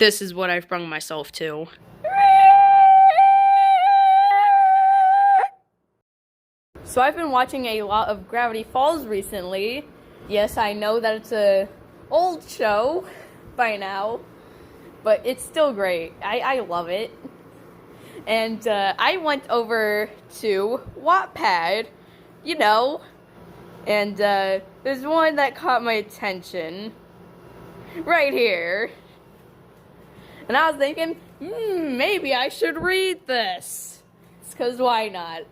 This is what I've brung myself to. So I've been watching a lot of Gravity Falls recently. Yes, I know that it's a old show by now, but it's still great. I love it. And I went over to Wattpad, you know, and there's one that caught my attention right here. And I was thinking, maybe I should read this. It's 'cause why not?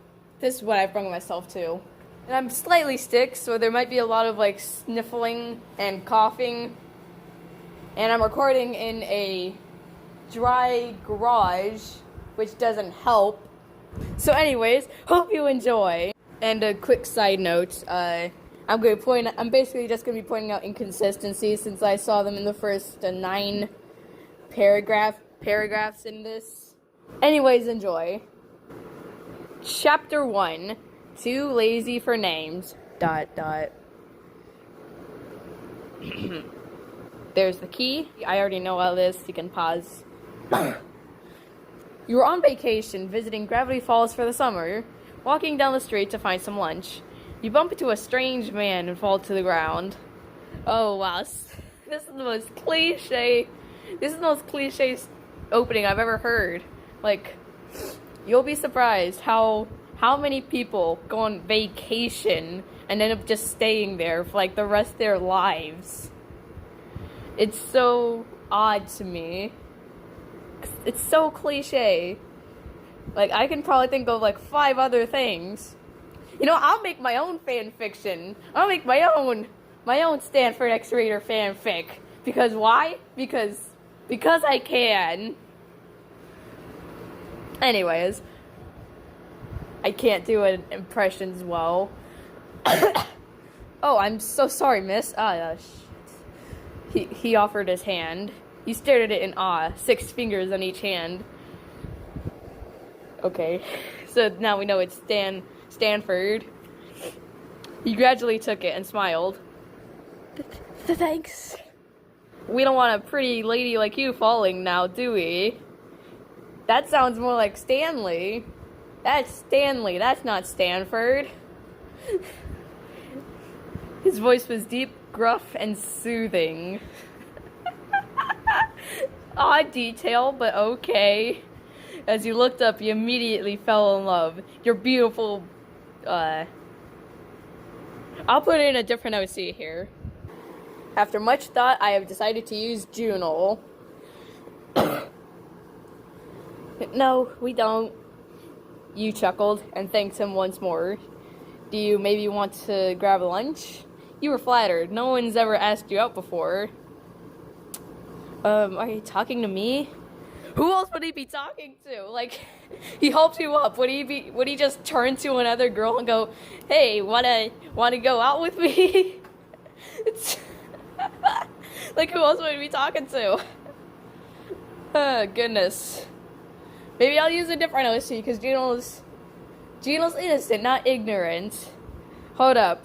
This is what I've brought myself to. And I'm slightly sick, so there might be a lot of like sniffling and coughing. And I'm recording in a dry garage, which doesn't help. So anyways, hope you enjoy. And a quick side note, I'm basically just gonna be pointing out inconsistencies since I saw them in the first 9 paragraphs in this. Anyways, enjoy. Chapter 1, Too Lazy for Names, ... There's the key. I already know all this. You can pause. You were on vacation, visiting Gravity Falls for the summer, walking down the street to find some lunch. You bump into a strange man and fall to the ground. Oh, wow. This is the most cliche... This is the most cliche opening I've ever heard. Like, you'll be surprised how many people go on vacation and end up just staying there for like the rest of their lives. It's so odd to me. It's so cliche. Like, I can probably think of like 5 other things. You know, I'll make my own fan fiction. I'll make my own Stanford X-Rater fanfic. Because why? Because I can. Anyways, I can't do an impressions well. Oh, I'm so sorry, miss. Shit. He offered his hand. He stared at it in awe, 6 fingers on each hand. Okay, so now we know it's Stanford. He gradually took it and smiled. Thanks. We don't want a pretty lady like you falling now, do we? That sounds more like Stanley. That's Stanley, that's not Stanford. His voice was deep, gruff, and soothing. Odd detail, but okay. As you looked up, you immediately fell in love. Your beautiful, I'll put in a different OC here. After much thought, I have decided to use Junal. No, we don't. You chuckled and thanked him once more. Do you maybe want to grab a lunch? You were flattered. No one's ever asked you out before. Are you talking to me? Who else would he be talking to? Like, he helped you up. Would he just turn to another girl and go, "Hey, wanna go out with me?" It's like, who else would he be talking to? Oh, goodness. Maybe I'll use a different OC because Gino's innocent, not ignorant. Hold up.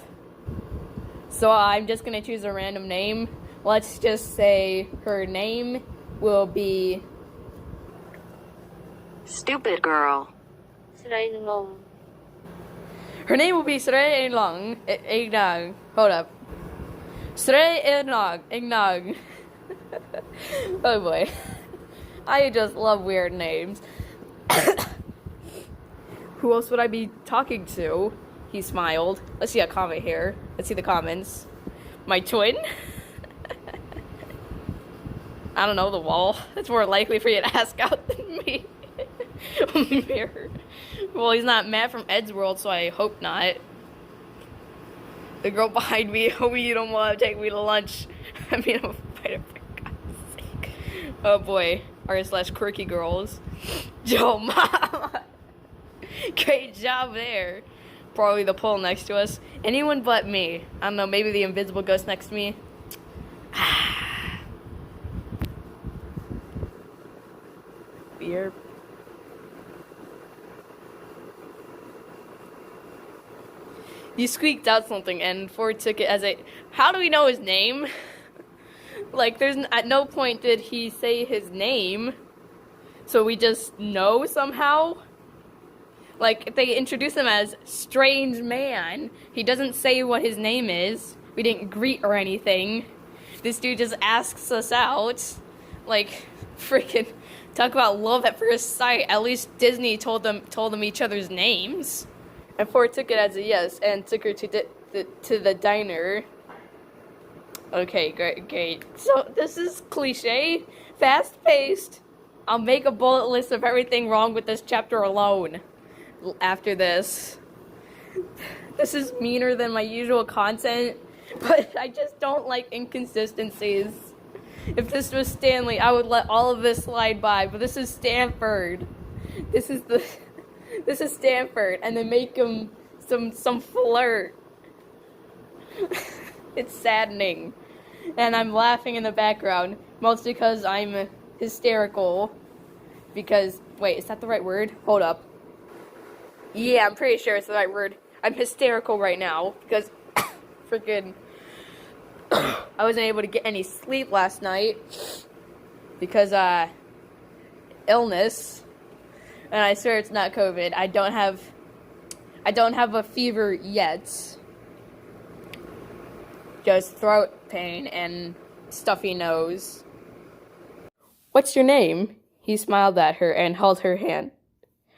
So I'm just gonna choose a random name. Let's just say her name will be Stupid Girl. Her name will be Srey Inlong. Hold up. Srey Ignog. Oh boy. I just love weird names. Who else would I be talking to? He smiled. Let's see a comment here. Let's see the comments. My twin? I don't know, the wall. It's more likely for you to ask out than me. Mirror. Well, he's not Matt from Ed's World, so I hope not. The girl behind me, hope you don't want to take me to lunch. I mean, I'm a fighter, for God's sake. Oh boy, r/quirky girls. Joe Mama. Great job there. Probably the pole next to us. Anyone but me. I don't know, maybe the invisible ghost next to me. Beer. You squeaked out something and Ford took it as a... How do we know his name? Like, at no point did he say his name, so we just know somehow. Like, they introduce him as Strange Man. He doesn't say what his name is. We didn't greet or anything. This dude just asks us out. Like, freaking talk about love at first sight. At least Disney told them each other's names. And Ford took it as a yes and took her to the diner. Okay, great. So this is cliche, fast-paced. I'll make a bullet list of everything wrong with this chapter alone. After this is meaner than my usual content, but I just don't like inconsistencies. If this was Stanley, I would let all of this slide by, but this is Stanford. This is Stanford, and they make him some flirt. It's saddening. And I'm laughing in the background, mostly because I'm hysterical. Because, wait, is that the right word? Hold up. Yeah, I'm pretty sure it's the right word. I'm hysterical right now because freaking I wasn't able to get any sleep last night because illness. And I swear it's not COVID. I don't have a fever yet. Just throat pain and stuffy nose. What's your name? He smiled at her and held her hand.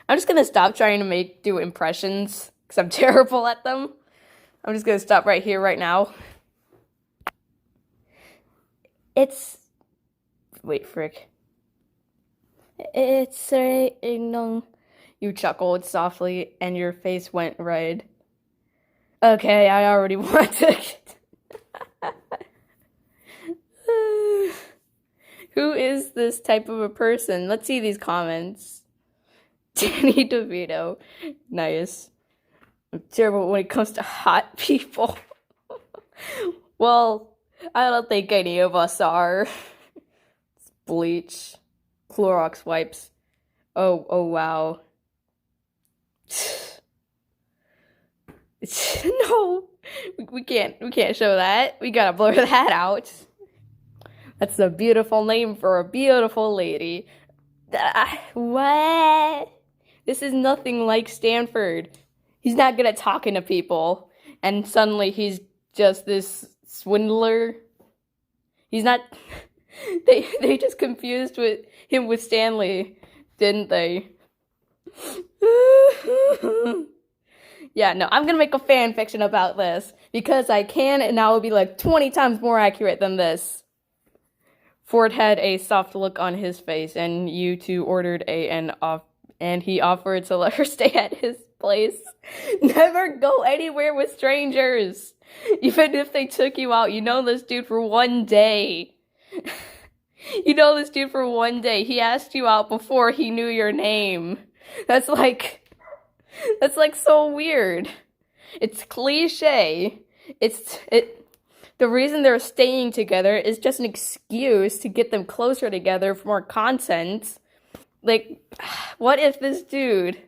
I'm just gonna stop trying to do impressions, because I'm terrible at them. I'm just gonna stop right here, right now. Wait, frick. It's You chuckled softly, and your face went red. Okay, I already want to. Who is this type of a person? Let's see these comments. Danny DeVito. Nice. I'm terrible when it comes to hot people. Well, I don't think any of us are. It's bleach. Clorox wipes. Oh wow. No. We can't show that. We gotta blur that out. That's a beautiful name for a beautiful lady. What? This is nothing like Stanford. He's not good at talking to people. And suddenly he's just this swindler. He's not... They just confused him with Stanley, didn't they? Yeah, no, I'm gonna make a fan fiction about this. Because I can, and I will be like 20 times more accurate than this. Ford had a soft look on his face, and you two ordered and he offered to let her stay at his place. Never go anywhere with strangers. Even if they took you out, you know this dude for one day. You know this dude for one day. He asked you out before he knew your name. That's like so weird. It's cliche. The reason they're staying together is just an excuse to get them closer together for more content. Like, what if this dude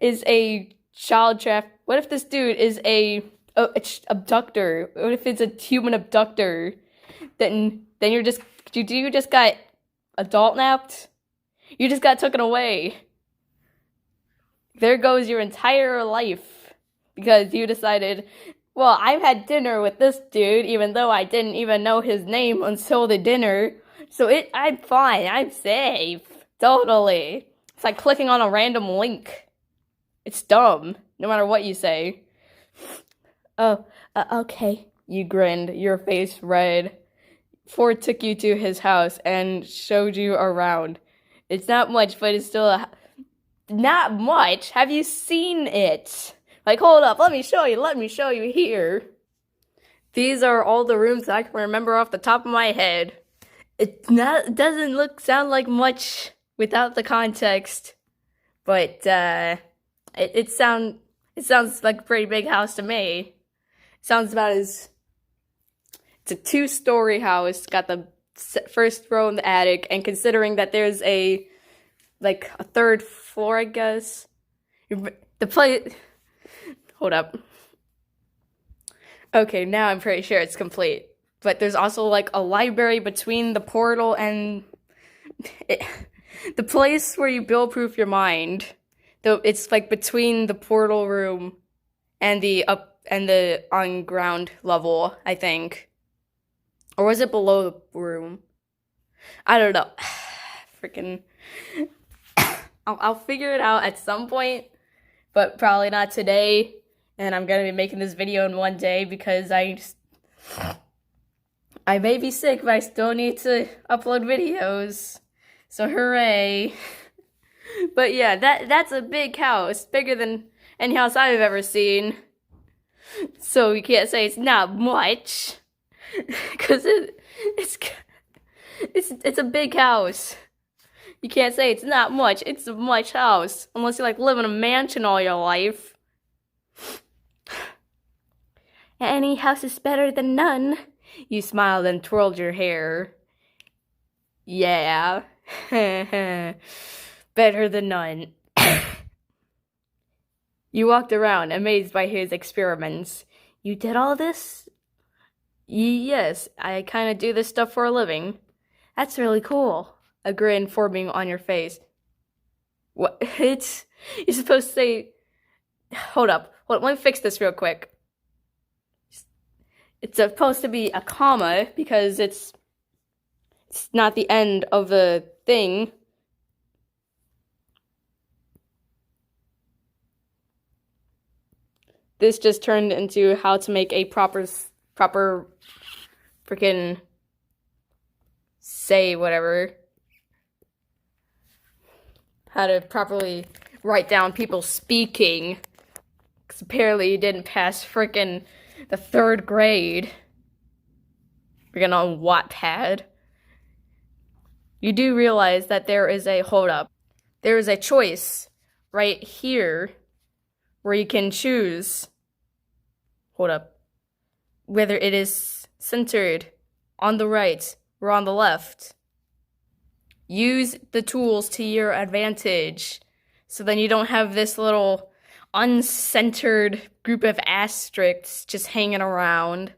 is a what if this dude is a abductor? What if it's a human abductor? Then you just got adult napped? You just got taken away. There goes your entire life. Because you decided, well, I've had dinner with this dude, even though I didn't even know his name until the dinner. So I'm fine. I'm safe. Totally. It's like clicking on a random link. It's dumb, no matter what you say. Oh, okay. You grinned, your face red. Ford took you to his house and showed you around. It's not much, but it's still not much. Have you seen it? Like, hold up, let me show you here. These are all the rooms that I can remember off the top of my head. It doesn't sound like much without the context, but it sounds like a pretty big house to me. It sounds about it's a 2-story house, got the first row in the attic, and considering that there's a 3rd floor, I guess. Hold up. Okay, now I'm pretty sure it's complete. but there's also like a library between the portal and the place where you bill-proof your mind. Though it's like between the portal room and the on ground level, I think. Or was it below the room? I don't know. Freaking. I'll figure it out at some point, but probably not today. And I'm gonna be making this video in one day because I may be sick, but I still need to upload videos. So hooray. But yeah, that's a big house, bigger than any house I've ever seen. So you can't say it's not much, because it's a big house. You can't say it's not much. It's a much house, unless you like live in a mansion all your life. Any house is better than none. You smiled and twirled your hair. Yeah. Better than none. You walked around, amazed by his experiments. You did all this? Yes, I kind of do this stuff for a living. That's really cool. A grin forming on your face. What? You're supposed to say... Hold up, let me fix this real quick. It's supposed to be a comma, because it's not the end of the thing. This just turned into how to make a proper freaking say whatever. How to properly write down people speaking. Because apparently you didn't pass freaking the 3rd grade. Freaking on Wattpad. You do realize that there is a hold up. There is a choice right here where you can choose. Hold up. Whether it is centered on the right or on the left. Use the tools to your advantage. So then you don't have this little uncentered group of asterisks just hanging around.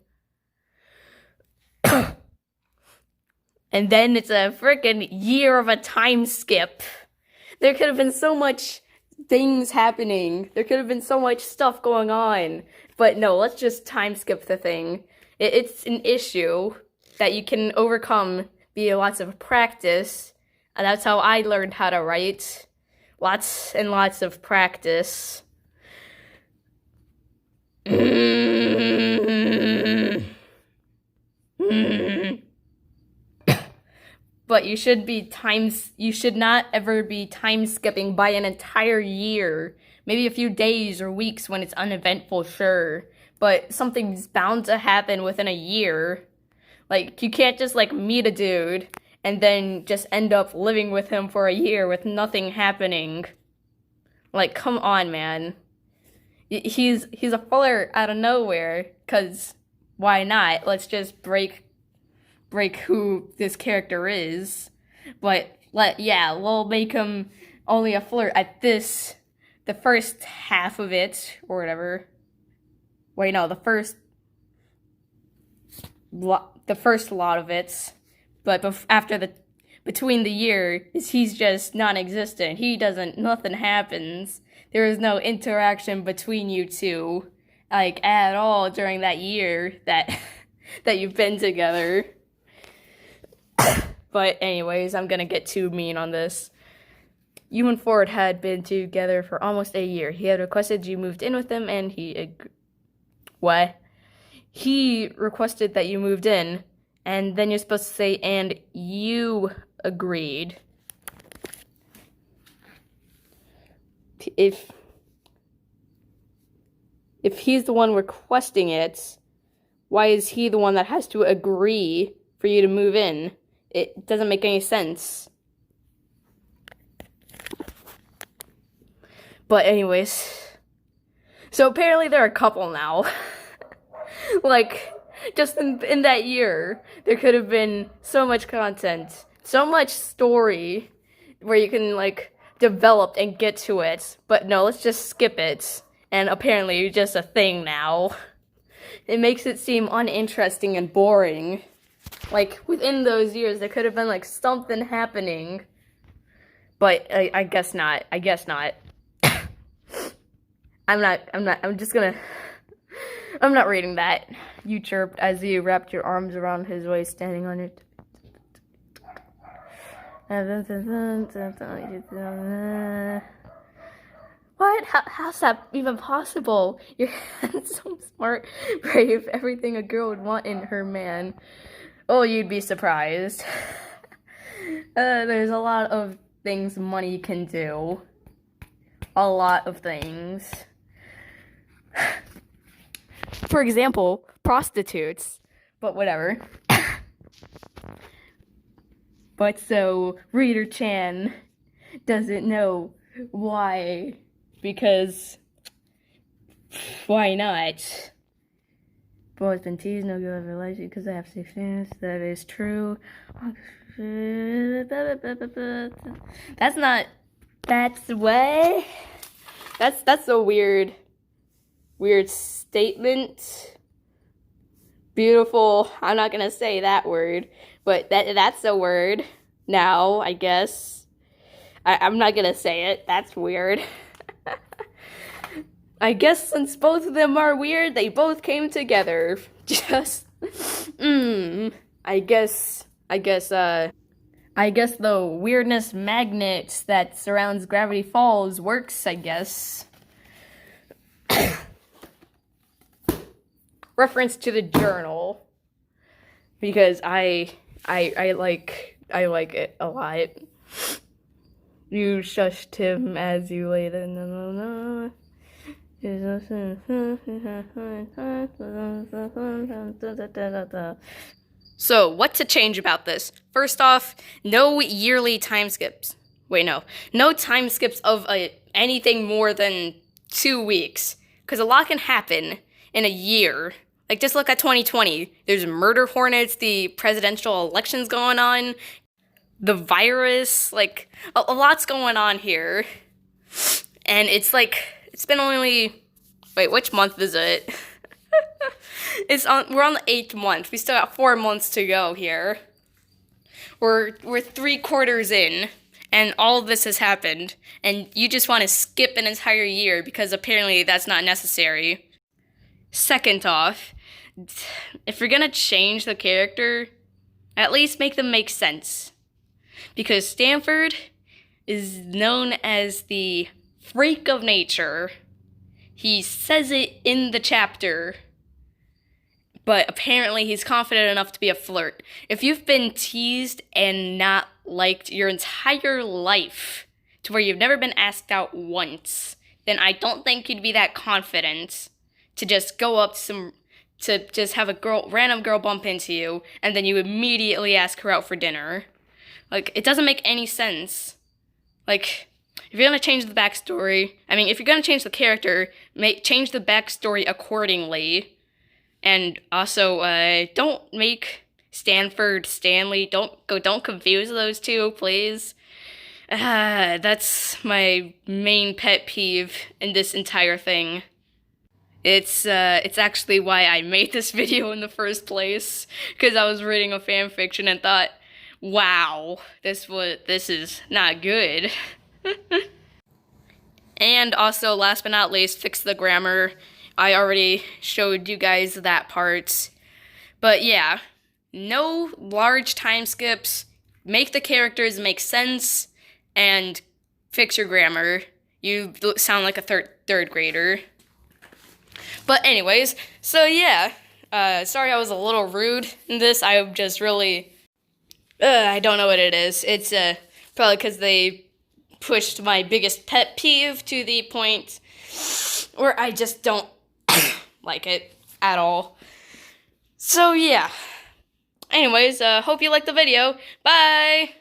And then it's a freaking year of a time skip. There could have been so much things happening. There could have been so much stuff going on. But no, let's just time skip the thing. It's an issue that you can overcome via lots of practice. And that's how I learned how to write. Lots and lots of practice. But you should not ever be time skipping by an entire year. Maybe a few days or weeks when it's uneventful, sure. But something's bound to happen within a year. Like, you can't just, like, meet a dude and then just end up living with him for a year with nothing happening. Like, come on, man. He's a flirt out of nowhere, 'cause why not? Let's just break who this character is. But we'll make him only a flirt at the first half of it, or whatever. Wait, no, the first lot of it. But after between the year, he's just non-existent. Nothing happens. There is no interaction between you two, like, at all during that year that you've been together. But anyways, I'm gonna get too mean on this. You and Ford had been together for almost a year. He had requested you moved in with him, and what? He requested that you moved in, and then you're supposed to say, and you agreed. If he's the one requesting it, why is he the one that has to agree for you to move in? It doesn't make any sense. But anyways, so apparently they're a couple now. Like, just in that year, there could have been so much content, so much story where you can, like, develop and get to it. But no, let's just skip it. And apparently you're just a thing now. it makes it seem uninteresting and boring. Like, within those years, there could have been, like, something happening. But I guess not. I guess not. I'm not reading that. You chirped as you wrapped your arms around his waist, standing on it. What? How's that even possible? You're handsome, smart, brave, everything a girl would want in her man. Oh, you'd be surprised. There's a lot of things money can do. A lot of things. For example, prostitutes. But whatever. But so, Reader Chan doesn't know why. Because, why not? Boys been teased, no girl ever likes you because I have 6 fans. That is true. That's not. That's what? That's a weird statement. Beautiful. I'm not gonna say that word, but that's a word now, I guess. I'm not gonna say it. That's weird. I guess since both of them are weird, they both came together. Just, I guess the weirdness magnet that surrounds Gravity Falls works, I guess. Reference to the journal, because I like it a lot. You shushed him as you laid in the So, what to change about this? First off, no yearly time skips. Wait, no. No time skips of anything more than 2 weeks. Because a lot can happen in a year. Like, just look at 2020. There's murder hornets, the presidential elections going on, the virus, like, a lot's going on here. And it's like, it's been only, wait, which month is it? We're on the 8th month. We still got 4 months to go here. We're 3/4 in, and all of this has happened, and you just want to skip an entire year because apparently that's not necessary. Second off, if you're gonna change the character, at least make them make sense. Because Stanford is known as the freak of nature. He says it in the chapter, but apparently he's confident enough to be a flirt. If you've been teased and not liked your entire life to where you've never been asked out once, then I don't think you'd be that confident to just go up to just have a random girl bump into you, and then you immediately ask her out for dinner. Like, it doesn't make any sense. Like, if you're gonna change the backstory, if you're gonna change the character, change the backstory accordingly. And also, don't make Stanford Stanley. Don't confuse those two, please. That's my main pet peeve in this entire thing. It's actually why I made this video in the first place, because I was reading a fan fiction and thought, wow, this is not good. And also, last but not least, fix the grammar. I already showed you guys that part. But yeah, no large time skips. Make the characters make sense, and fix your grammar. You sound like a third grader. But anyways, so yeah, sorry I was a little rude in this. I'm just really, I don't know what it is. It's probably because they pushed my biggest pet peeve to the point where I just don't like it at all. So yeah, anyways, hope you liked the video. Bye!